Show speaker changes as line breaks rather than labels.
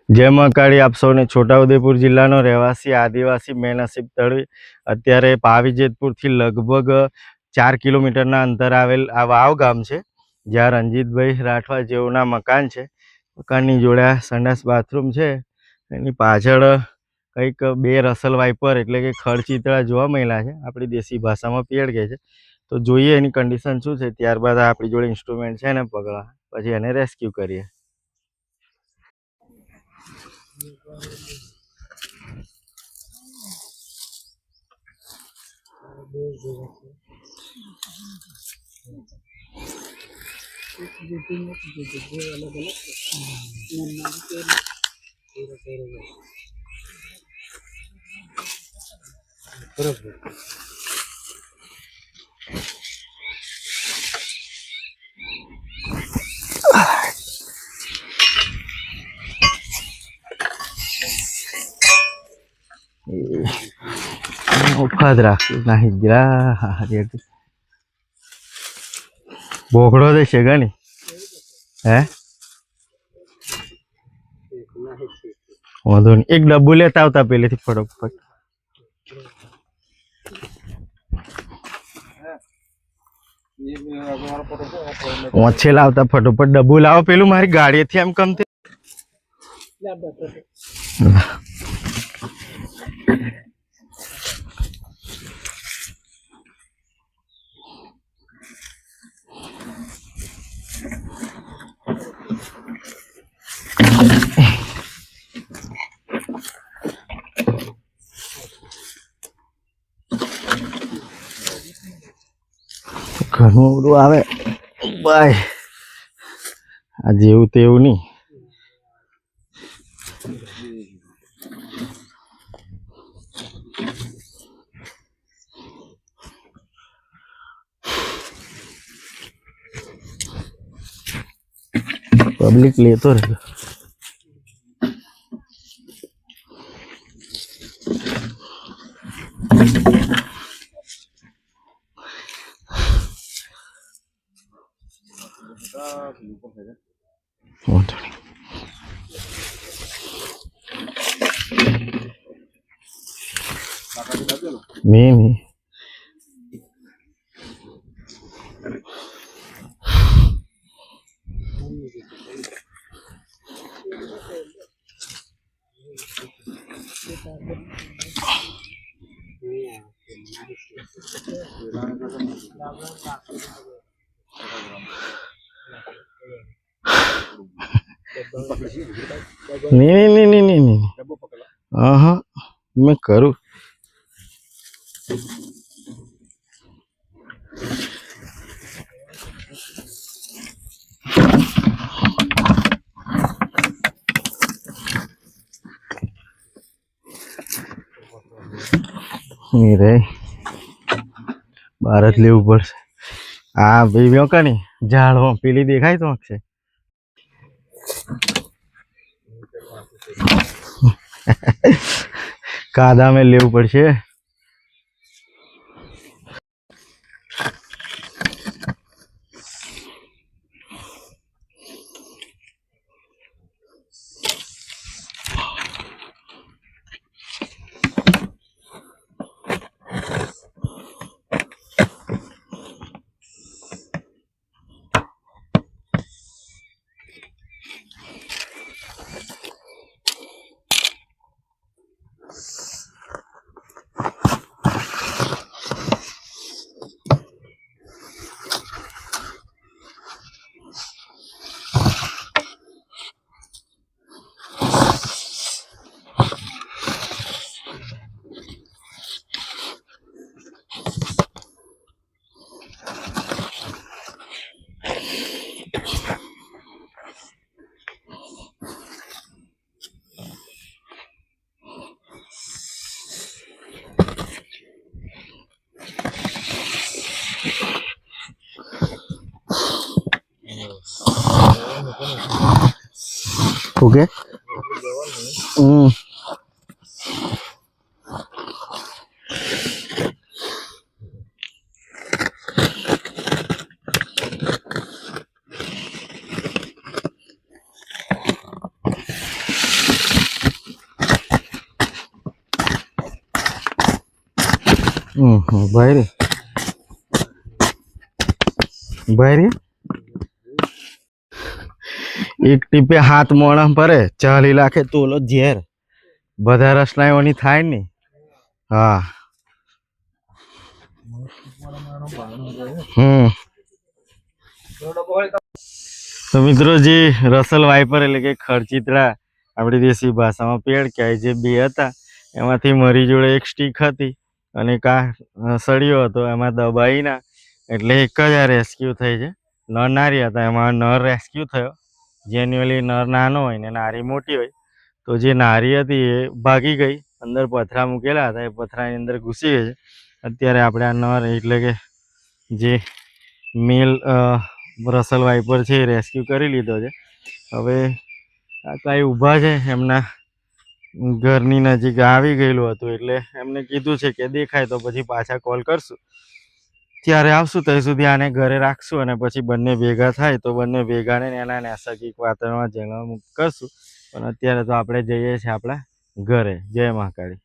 જય મહાકાળી, આપ સૌને છોટાઉદેપુર જિલ્લાનો રહેવાસી આદિવાસી મેનસીબ તળવી અત્યારે પાવીજેતપુરથી લગભગ 4 કિલોમીટરના અંતર આવેલ આ વાવ ગામ છે, જ્યાં રણજીતભાઈ રાઠવા જેઓના મકાન છે. મકાનની જોડે સંડાસ બાથરૂમ છે. એની પાછળ કંઈક 2 રસલ વાઇપર એટલે કે ખડચિતળા જોવા મળ્યા છે. આપણી દેશી ભાષામાં પેડ કહે છે. તો જોઈએ એની કન્ડિશન શું છે, ત્યારબાદ આપણી જોડે ઇન્સ્ટ્રુમેન્ટ છે ને પકડવા, પછી એને રેસ્ક્યુ કરીએ. વખત રાખ્યું નહીં જરા બોકડો દેશે ગણી હે વાંધો નહીં. એક ડબ્બુ લેતા આવતા પેલેથી ફટોફટ. ઓછે લાવતા ફટોફટ ડબ્બુ લાવો. પેલું મારી ગાડીએથી એમ કમતે ઘણું બધું આવે ભાઈ. આ જેવું તેવું નહીં. પબ્લિક લેતો રહ્યો. नहीं नहीं नहीं नहीं नहीं हाँ मैं करूँ. नहीं रे भारत लेवू पड़े. हाँ भाई व्यो का नहीं झाड़ पीली देखाय तो अक्षय कादा में लेवू पड़े. ओके ભાઈ રે ભાઈ રે એક ટીપે હાથ મોણા પરે 40 લાખે તોલો ઝેર બધા રસનાઓની થાય ને હા તો મિત્રો જે રસલ વાઇપર એટલે કે ખરચીતરા આપણી દેશી ભાષામાં પેડ કહેવાય જે બે હતા એમાંથી મારી જોડે એક સ્ટીક હતી અને સળિયો હતો એમાં દબાઈના એટલે એક જ આ રેસ્ક્યુ થઈ છે નર નારી હતા એમાં નર રેસ્ક્યુ થયો જેન્યુઅલી નર નાનો હોય ને નારી મોટી હોય તો જે નારી હતી એ ભાગી ગઈ અંદર પથરા મૂકેલા હતા એ પથરાની અંદર ઘૂસી ગઈ છે અત્યારે આપણે આ નર એટલે કે જે મેલ રસલ વાઇપર છે એ રેસ્ક્યુ કરી લીધો છે હવે આ કાંઈ ઊભા છે એમના ઘરની નજીક આવી ગયેલું હતું એટલે એમને કીધું છે કે દેખાય તો પછી પાછા કોલ કરશું ત્યારે આવશું ત્યાં સુધી આને ઘરે રાખશું અને પછી બંને ભેગા થાય તો બંને ભેગાને એના નૈસર્ગિક વાતાવરણમાં જન્મ કરશું પણ અત્યારે તો આપણે જઈએ છીએ આપણા ઘરે જય મહાકાળી